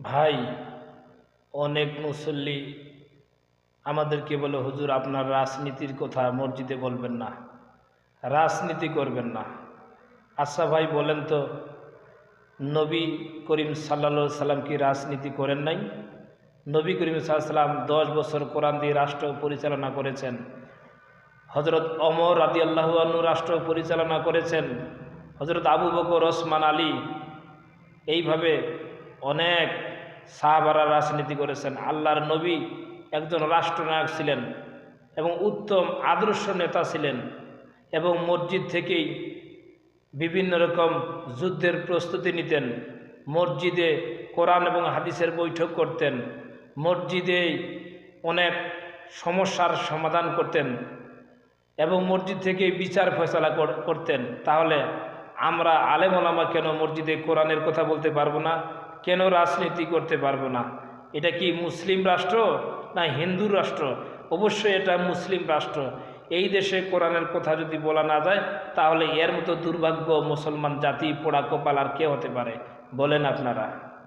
ভাই, অনেক মুসল্লি আমাদেরকে বলে, হুজুর আপনার রাজনীতির কথা মসজিদে বলবেন না, রাজনীতি করবেন না। আচ্ছা ভাই বলেন তো, নবী করিম সাল্লা সাল্লাম কি রাজনীতি করেন নাই? নবী করিম সাল্লাল্লাহু আলাইহি সাল্লাম 10 বছর কোরআন দিয়ে রাষ্ট্র পরিচালনা করেছেন। হজরত ওমর রাদিয়াল্লাহু আনহু রাষ্ট্র পরিচালনা করেছেন। হজরত আবু বকর, ওসমান, আলী, এইভাবে অনেক সাহাবারা রাজনীতি করেছেন। আল্লাহর নবী একজন রাষ্ট্রনায়ক ছিলেন এবং উত্তম আদর্শ নেতা ছিলেন, এবং মসজিদ থেকেই বিভিন্ন রকম যুদ্ধের প্রস্তুতি নিতেন। মসজিদে কোরআন এবং হাদিসের বৈঠক করতেন, মসজিদেই অনেক সমস্যার সমাধান করতেন এবং মসজিদ থেকেই বিচার ফয়সালা করতেন। তাহলে আমরা আলেম ওলামা কেন মসজিদে কোরআনের কথা বলতে পারবো না? কেন রাজনীতি করতে পারবো না? এটা কি মুসলিম রাষ্ট্র না হিন্দু রাষ্ট্র? অবশ্যই এটা মুসলিম রাষ্ট্র। এই দেশে কোরআনের কথা যদি বলা না যায়, তাহলে এর মতো দুর্ভাগ্য মুসলমান জাতি পোড়া কপাল আর কে হতে পারে? বলেন আপনারা।